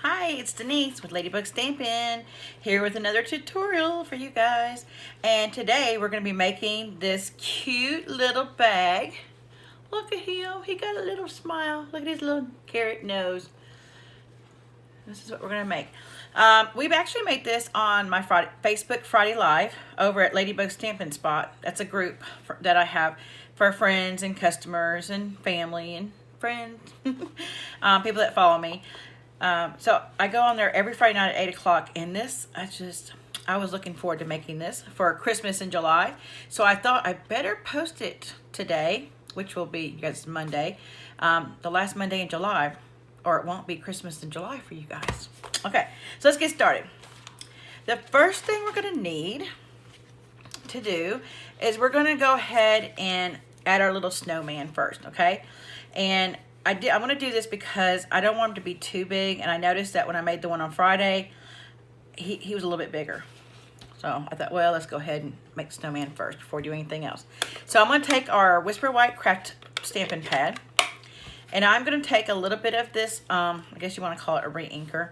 Hi, it's Denise with Ladybug Stampin, here with another tutorial for you guys. And today we're going to be making this cute little bag. Look at him, he got a little smile. Look at his little carrot nose. This is what we're going to make. We've actually made this on my Facebook Friday Live over at Ladybug Stampin Spot. That's a group that I have for friends and customers and family and friends, people that follow me. So I go on there every Friday night at 8 o'clock, and this, I was looking forward to making this for Christmas in July. So I thought I better post it today, which will be, you guys, Monday, the last Monday in July, or it won't be Christmas in July for you guys. Okay, so let's get started. The first thing we're gonna need to do is we're gonna go ahead and add our little snowman first, okay? And I want to do this because I don't want him to be too big, and I noticed that when I made the one on Friday, he was a little bit bigger. So I thought, well, let's go ahead and make the snowman first before we do anything else. So I'm going to take our Whisper White Craft Stampin' Pad, and I'm going to take a little bit of this, I guess you want to call it a re-inker.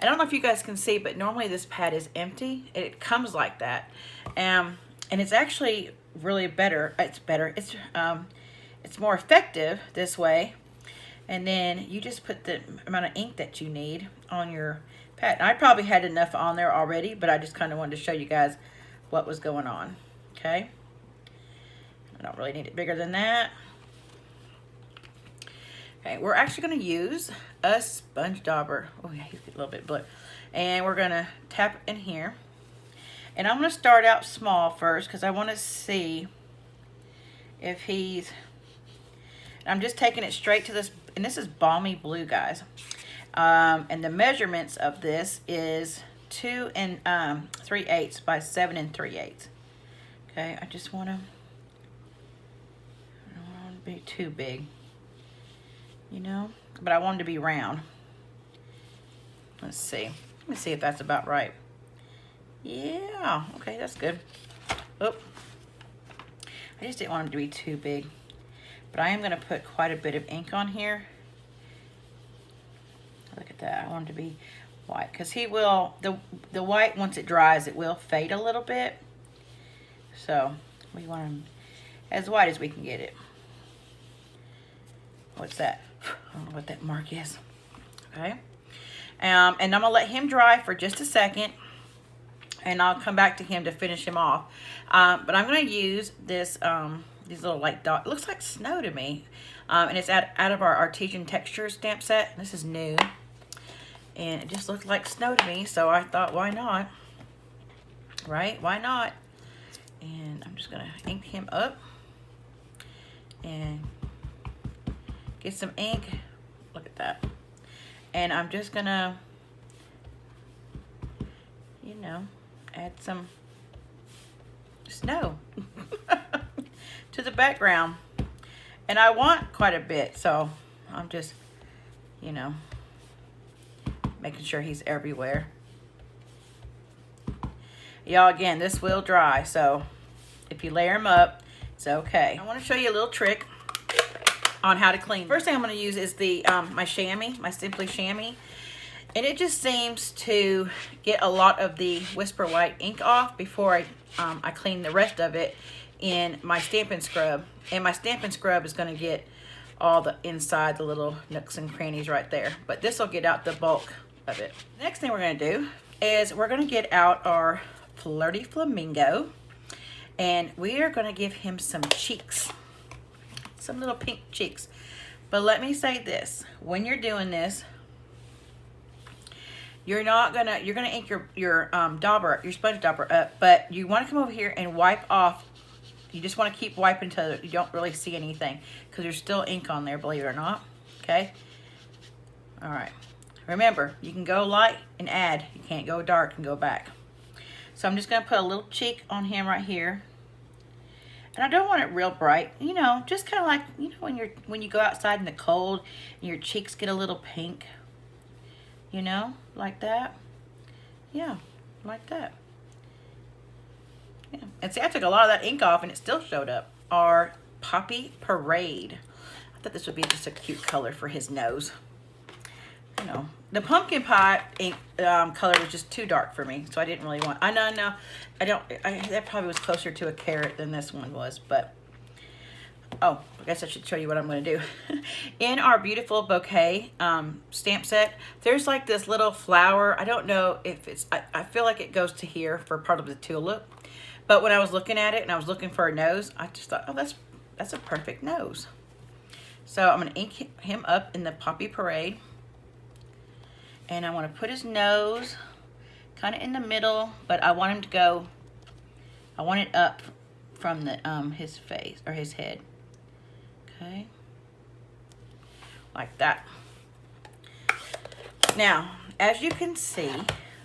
I don't know if you guys can see, but normally this pad is empty. It comes like that, and it's actually really better. It's more effective this way. And then you just put the amount of ink that you need on your pad. I probably had enough on there already, but I just kind of wanted to show you guys what was going on. Okay. I don't really need it bigger than that. Okay, we're actually going to use a sponge dauber. Oh yeah, he's a little bit blue. And we're going to tap in here. And I'm going to start out small first because I want to see if he's... I'm just taking it straight to this, and this is Balmy Blue, guys. And the measurements of this is 2 3/8 by 7 3/8. Okay, I don't want to be too big, you know, but I want it to be round. Let's see. Let me see if that's about right. Yeah, okay, that's good. Oh, I just didn't want him to be too big. But I am going to put quite a bit of ink on here. Look at that. I want it to be white. Because he will, the white, once it dries, it will fade a little bit. So we want him as white as we can get it. What's that? I don't know what that mark is. Okay. And I'm going to let him dry for just a second. And I'll come back to him to finish him off. But I'm going to use this... these little like dots. It looks like snow to me. And it's out of our Artesian Textures stamp set. This is new. And it just looked like snow to me. So I thought, why not? Right? Why not? And I'm just going to ink him up. And get some ink. Look at that. And I'm just going to, you know, add some snow. To the background, and I want quite a bit, so I'm just, you know, making sure he's everywhere. Y'all, again, this will dry, so if you layer them up, it's okay. I want to show you a little trick on how to clean. First thing I'm going to use is the my chamois, my Simply Chamois, and it just seems to get a lot of the Whisper White ink off before I clean the rest of it in my Stampin' Scrub. And my Stampin' Scrub is going to get all the inside, the little nooks and crannies right there. But this will get out the bulk of it. Next thing we're going to do is we're going to get out our Flirty Flamingo. And we are going to give him some cheeks. Some little pink cheeks. But let me say this. When you're doing this, you're gonna ink your dauber, your sponge dauber up, but you want to come over here and wipe off. You just want to keep wiping until you don't really see anything, because there's still ink on there, believe it or not. Okay. All right. Remember, you can go light and add. You can't go dark and go back. So I'm just gonna put a little cheek on him right here, and I don't want it real bright. You know, just kind of like, you know, when you go outside in the cold and your cheeks get a little pink. You know, like that. Yeah, like that. Yeah. And see, I took a lot of that ink off and it still showed up. Our Poppy Parade. I thought this would be just a cute color for his nose. you know, the pumpkin pie ink color was just too dark for me, so I didn't really want. I know, that probably was closer to a carrot than this one was, but oh, I guess I should show you what I'm going to do. In our beautiful bouquet stamp set, there's like this little flower. I don't know if it's. I feel like it goes to here for part of the tulip, but when I was looking at it and I was looking for a nose, I just thought, oh, that's a perfect nose. So I'm going to ink him up in the Poppy Parade. And I want to put his nose kind of in the middle, but I want him to go, I want it up from the his face or his head. Okay. Like that. Now, as you can see,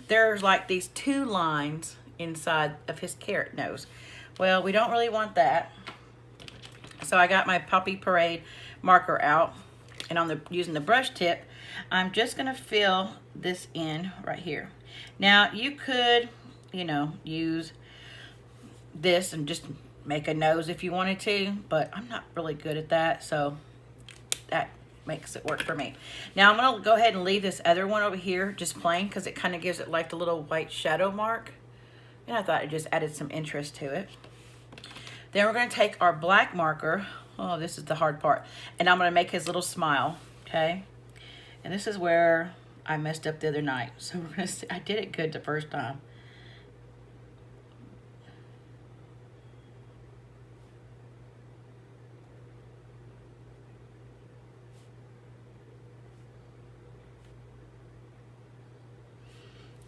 there's like these two lines inside of his carrot nose. Well, we don't really want that. So I got my Poppy Parade marker out, and on the using the brush tip, I'm just going to fill this in right here. Now, you could, you know, use this and just make a nose if you wanted to, but I'm not really good at that, so that makes it work for me. Now, I'm going to go ahead and leave this other one over here just plain because it kind of gives it like the little white shadow mark, and I thought it just added some interest to it. Then we're going to take our black marker. Oh, this is the hard part. And I'm going to make his little smile, okay? And this is where I messed up the other night. So we're going to see. I did it good the first time.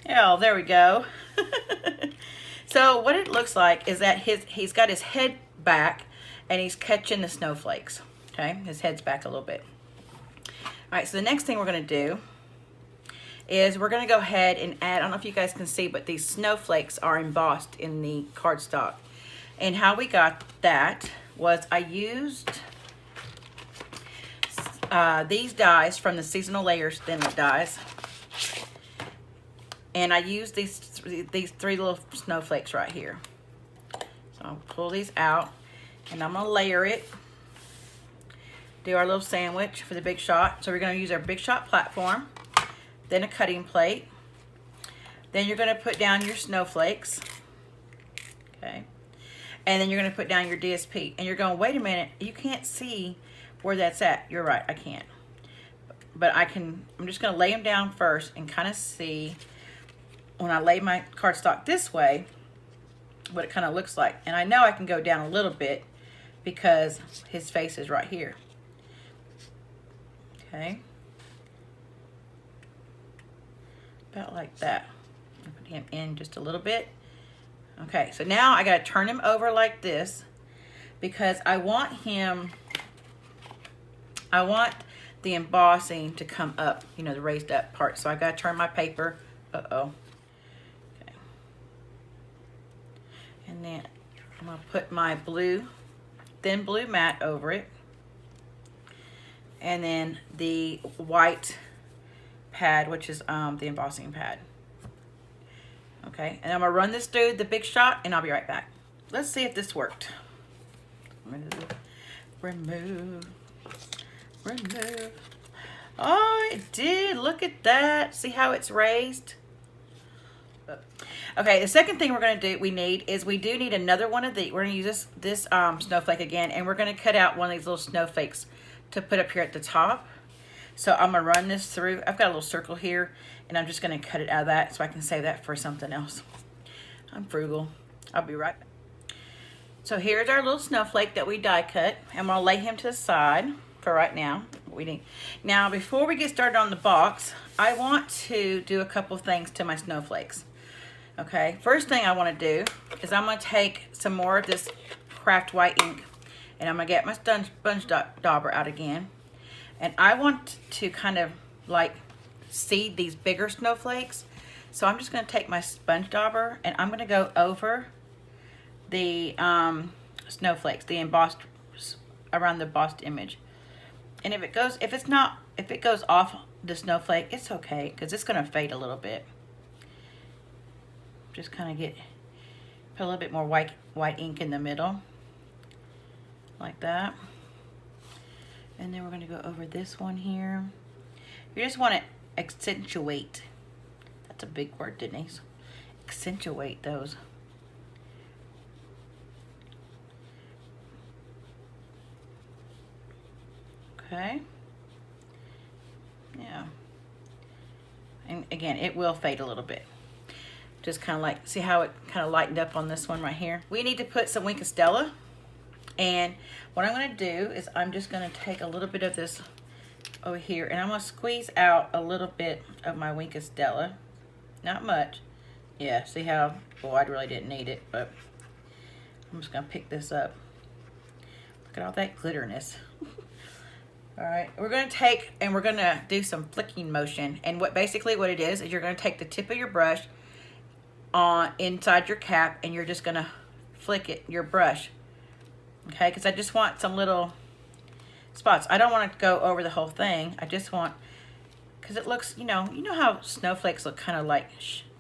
Oh, there we go. So what it looks like is that he's got his head back and he's catching the snowflakes. Okay, his head's back a little bit. All right, so the next thing we're going to do is we're going to go ahead and add, I don't know if you guys can see, but these snowflakes are embossed in the cardstock. And how we got that was I used these dies from the Seasonal Layers Thinner dies. And I used these three little snowflakes right here. So I'll pull these out and I'm going to layer it. Do our little sandwich for the Big Shot. So we're going to use our Big Shot platform, then a cutting plate. Then you're going to put down your snowflakes. Okay. And then you're going to put down your DSP. And you're going, wait a minute, you can't see where that's at. You're right, I can't. But I'm just going to lay them down first and kind of see when I lay my cardstock this way, what it kind of looks like. And I know I can go down a little bit because his face is right here. Okay. About like that. Put him in just a little bit. Okay, so now I got to turn him over like this because I want the embossing to come up, you know, the raised up part. So I got to turn my paper. Uh-oh. Okay. And then I'm going to put my thin blue mat over it. And then the white pad, which is the embossing pad. Okay, and I'm going to run this through the Big Shot, and I'll be right back. Let's see if this worked. Remove. Oh, it did. Look at that. See how it's raised? Okay, the second thing we do need another one of these. We're going to use this snowflake again, and we're going to cut out one of these little snowflakes to put up here at the top. So I'm going to run this through. I've got a little circle here, and I'm just going to cut it out of that so I can save that for something else. I'm frugal. I'll be right back. So here's our little snowflake that we die cut. I'm going to lay him to the side for right now. Now, before we get started on the box, I want to do a couple things to my snowflakes. Okay, first thing I want to do is I'm going to take some more of this craft white ink, and I'm going to get my sponge dauber out again. And I want to kind of like seed these bigger snowflakes. So I'm just going to take my sponge dauber and I'm going to go over the snowflakes, the embossed, around the embossed image. And if it goes off the snowflake, it's okay because it's going to fade a little bit. Just kind of put a little bit more white ink in the middle, like that. And then we're going to go over this one here. You just want it accentuate. That's a big word, Denise. Accentuate those. Okay. Yeah. And again, it will fade a little bit. Just kind of like, see how it kind of lightened up on this one right here? We need to put some Wink of Stella. And what I'm going to do is I'm just going to take a little bit of this over here, and I'm going to squeeze out a little bit of my Wink of Stella. Not much. Yeah, see how, well, I really didn't need it, but I'm just going to pick this up. Look at all that glitterness. All right, we're going to take and we're going to do some flicking motion. And basically what it is you're going to take the tip of your brush on inside your cap, and you're just going to flick it, your brush. Okay, because I just want some little spots. I don't want it to go over the whole thing. I just want, because it looks, you know how snowflakes look kind of like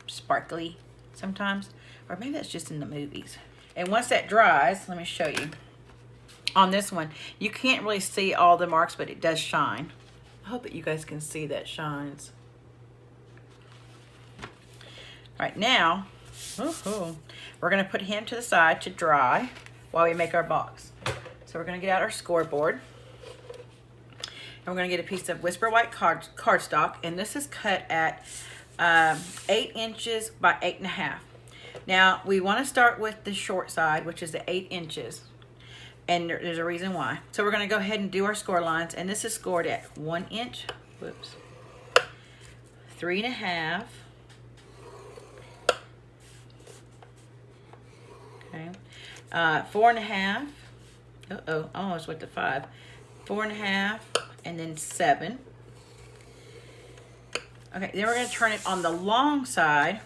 sparkly sometimes? Or maybe that's just in the movies. And once that dries, let me show you. On this one, you can't really see all the marks, but it does shine. I hope that you guys can see that shines. All right, now, we're gonna put him to the side to dry while we make our box. So we're gonna get out our scoreboard. And we're gonna get a piece of Whisper White cardstock, and this is cut at 8 inches by 8.5. Now, we wanna start with the short side, which is the 8 inches. And there's a reason why. So we're gonna go ahead and do our score lines, and this is scored at 1 inch, 3.5, okay, 4.5, almost went to 5, 4.5, and then 7. Okay, then we're gonna turn it on the long side,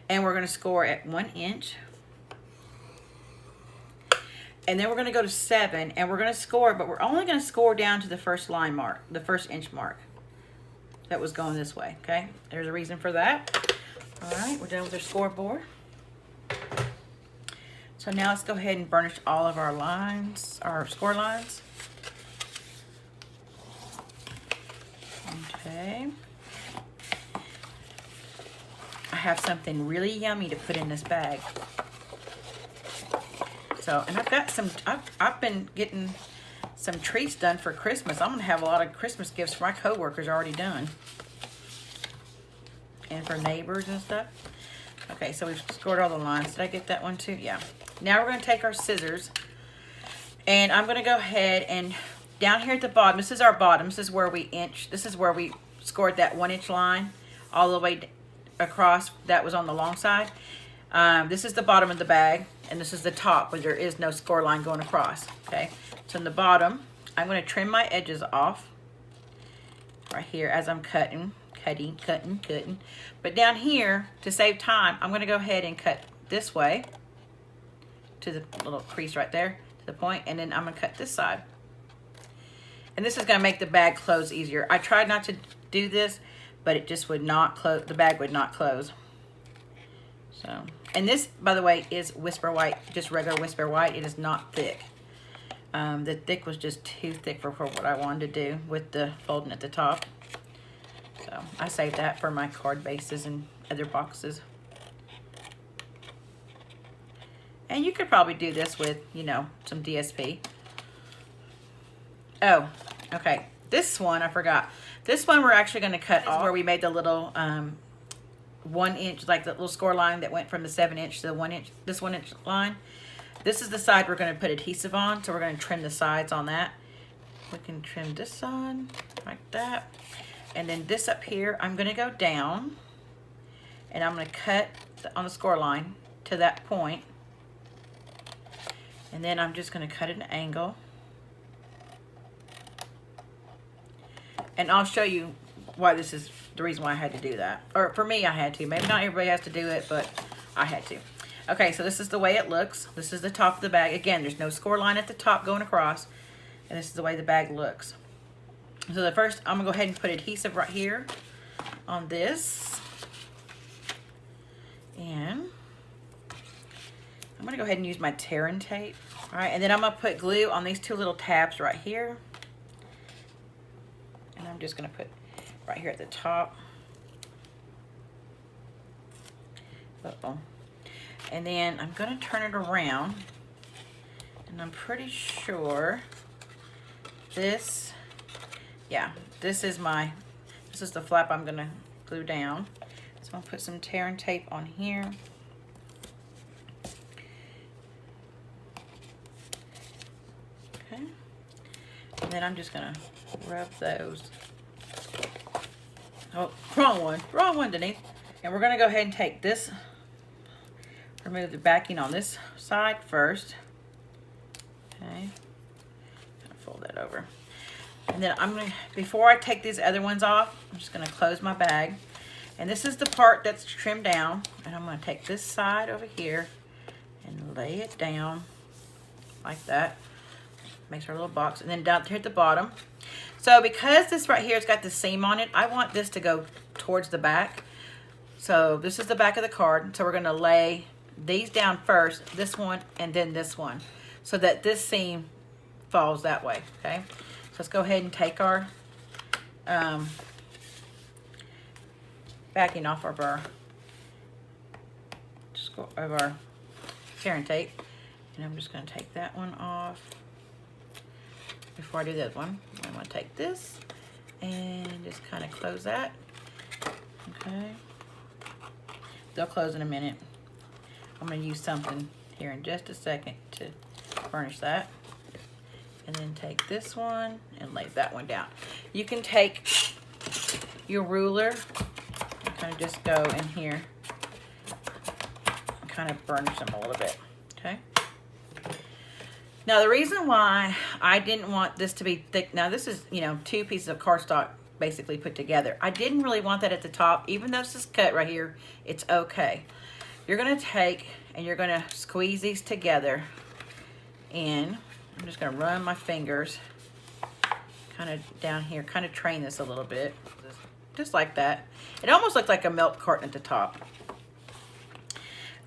and we're gonna score at 1 inch. And then we're going to go to 7, and we're going to score, but we're only going to score down to the first line mark, the first inch mark. That was going this way, okay? There's a reason for that. All right, we're done with our scoreboard. So now let's go ahead and burnish all of our lines, our score lines. Okay. I have something really yummy to put in this bag. So, and I've got some, I've been getting some treats done for Christmas. I'm gonna have a lot of Christmas gifts for my coworkers already done. And for neighbors and stuff. Okay, so we've scored all the lines. Did I get that one too? Yeah. Now we're gonna take our scissors, and I'm gonna go ahead and down here at the bottom, this is our bottom. This is where we scored that 1 inch line all the way across. That was on the long side. This is the bottom of the bag, and this is the top where there is no score line going across, okay? So in the bottom, I'm going to trim my edges off right here as I'm cutting. But down here, to save time, I'm going to go ahead and cut this way to the little crease right there, to the point, and then I'm going to cut this side. And this is going to make the bag close easier. I tried not to do this, but it just would not close. The bag would not close. So, and this, by the way, is Whisper White, just regular Whisper White. It is not thick. The thick was just too thick for what I wanted to do with the folding at the top. So I saved that for my card bases and other boxes. And you could probably do this with, you know, some DSP. Oh, okay. This one, I forgot. This one we're actually going to cut off where we made the little 1 inch, like the little score line that went from the 7 inch to the 1 inch, this 1 inch line. This is the side we're going to put adhesive on, so we're going to trim the sides on that. We can trim this side like that. And then this up here, I'm going to go down, and I'm going to cut on the score line to that point. And then I'm just going to cut at an angle. And I'll show you why this is the reason why I had to do that. Or for me, I had to. Maybe not everybody has to do it, but I had to. Okay, so this is the way it looks. This is the top of the bag. Again, there's no score line at the top going across. And this is the way the bag looks. So the first, I'm going to go ahead and put adhesive right here on this. And I'm going to go ahead and use my tearing tape. All right, and then I'm going to put glue on these two little tabs right here. And I'm just going to put right here at the top. Uh-oh. And then I'm going to turn it around. And I'm pretty sure this, yeah, this is the flap I'm going to glue down. So I'm going to put some tear and tape on here. Okay. And then I'm just going to rub those. Oh, wrong one, Denise. And we're going to go ahead and take this, remove the backing on this side first. Okay. Fold that over. And then I'm going to, before I take these other ones off, I'm just going to close my bag. And this is the part that's trimmed down. And I'm going to take this side over here and lay it down like that. Makes our little box. And then down here at the bottom. So because this right here has got the seam on it, I want this to go towards the back. So this is the back of the card. So we're going to lay these down first, this one and then this one, so that this seam falls that way, okay? So let's go ahead and take our backing off of our tear and tape. And I'm just going to take that one off. Before I do that one, I'm going to take this and just kind of close that. Okay. They'll close in a minute. I'm going to use something here in just a second to furnish that. And then take this one and lay that one down. You can take your ruler and kind of just go in here and kind of burnish them a little bit. Okay. Now the reason why I didn't want this to be thick, now this is, you know, 2 pieces of cardstock basically put together. I didn't really want that at the top. Even though this is cut right here, it's okay. You're going to take and you're going to squeeze these together in. I'm just going to run my fingers kind of down here, kind of train this a little bit, just like that. It almost looks like a milk carton at the top.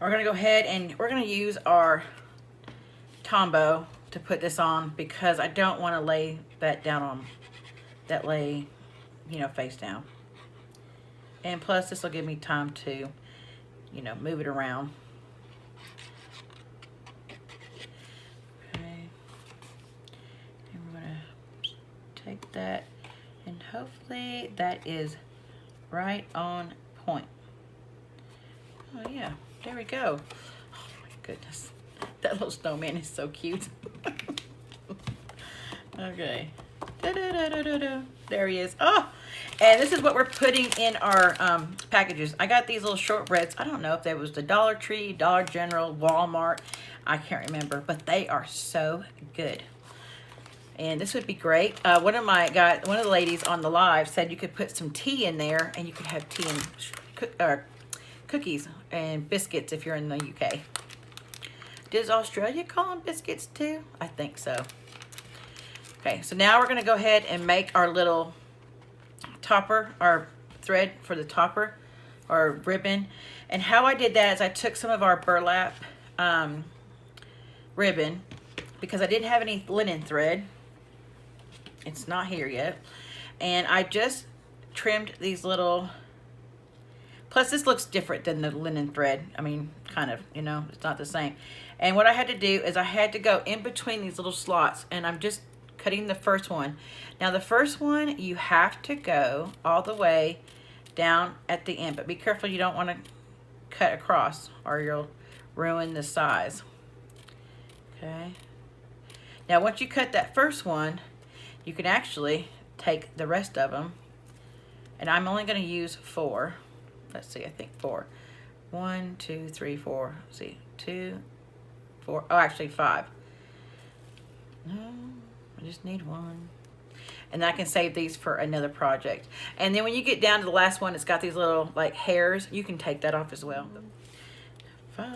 We're going to go ahead and we're going to use our Tombow to put this on because I don't want to lay that down on that lay, you know, face down. And plus this will give me time to, you know, move it around. Okay. And we're going to take that and hopefully that is right on point. Oh yeah, there we go. Oh my goodness. That little snowman is so cute. Okay. Da-da-da-da-da-da. There he is. Oh, and this is what we're putting in our packages. I got these little shortbreads. I don't know if that was the Dollar Tree, Dollar General, Walmart. I can't remember, but they are so good. And this would be great. One of the ladies on the live said you could put some tea in there, and you could have tea and cookies and biscuits if you're in the UK. Does Australia call them biscuits too? I think so. Okay, so now we're going to go ahead and make our little topper, our thread for the topper, or ribbon. And how I did that is I took some of our burlap ribbon, because I didn't have any linen thread. It's not here yet. And I just trimmed these little, plus this looks different than the linen thread. I mean, kind of, you know, it's not the same. And what I had to do is I had to go in between these little slots, and I'm just cutting the first one. Now the first one, you have to go all the way down at the end, but be careful you don't want to cut across or you'll ruin the size. Okay. Now once you cut that first one, you can actually take the rest of them, and I'm only going to use 4. Let's see, I think 4. 1, 2, 3, 4. Let's see, 2, 4. Oh, actually 5. No, I just need 1. And I can save these for another project. And then when you get down to the last one, it's got these little like hairs. You can take that off as well. 5.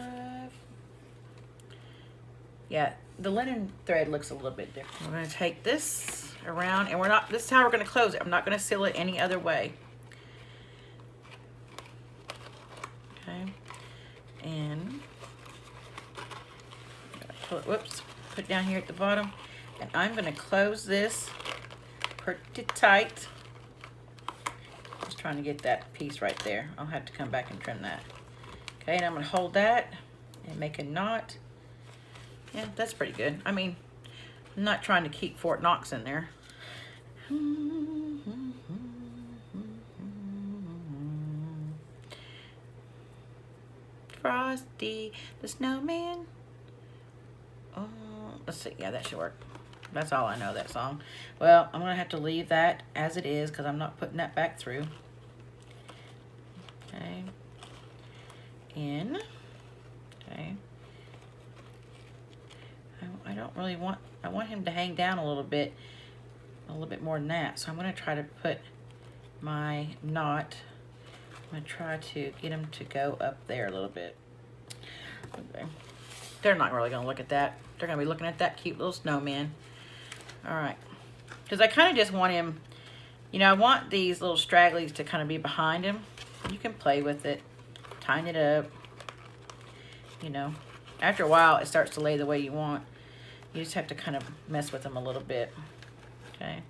Yeah, the linen thread looks a little bit different. We're going to take this around, and this is how we're going to close it. I'm not going to seal it any other way. Okay. And whoops, put it down here at the bottom, and I'm going to close this pretty tight. Just trying to get that piece right there. I'll have to come back and trim that. Okay, and I'm gonna hold that and make a knot. Yeah, that's pretty good. I mean, I'm not trying to keep Fort Knox in there. Frosty the Snowman. Oh, let's see. Yeah, that should work. That's all I know, that song. Well, I'm gonna have to leave that as it is because I'm not putting that back through. Okay. In. Okay. I don't really want, I want him to hang down a little bit more than that. So I'm gonna try to put my knot, I'm gonna try to get him to go up there a little bit. Okay. They're not really gonna look at that. They're gonna be looking at that cute little snowman. All right. Because I kind of just want him, you know, I want these little stragglies to kind of be behind him. You can play with it, tighten it up. You know, after a while, it starts to lay the way you want. You just have to kind of mess with them a little bit. Okay,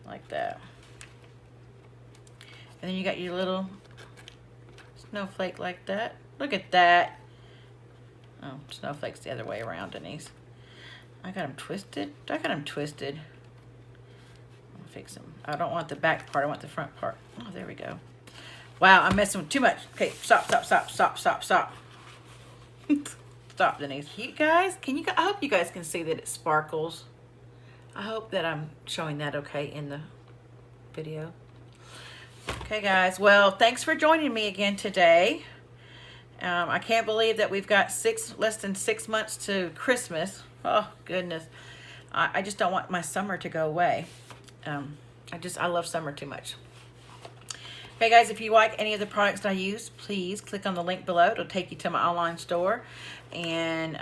like that. And then you got your little snowflake like that. Look at that. Oh, snowflake's the other way around, Denise. I got them twisted. I got them twisted. I'll fix them. I don't want the back part. I want the front part. Oh, there we go. Wow, I'm messing with too much. Okay, stop, stop, stop, stop, stop, stop. Stop, Denise. You guys, I hope you guys can see that it sparkles. I hope that I'm showing that okay in the video. Okay, guys. Well, thanks for joining me again today. I can't believe that we've got less than 6 months to Christmas. Oh, goodness. I just don't want my summer to go away. I love summer too much. Okay, guys, if you like any of the products I use, please click on the link below. It'll take you to my online store. And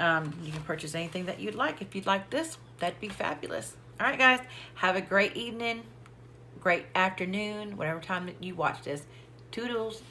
you can purchase anything that you'd like. If you'd like this, that'd be fabulous. All right, guys, have a great evening, great afternoon, whatever time that you watch this. Toodles.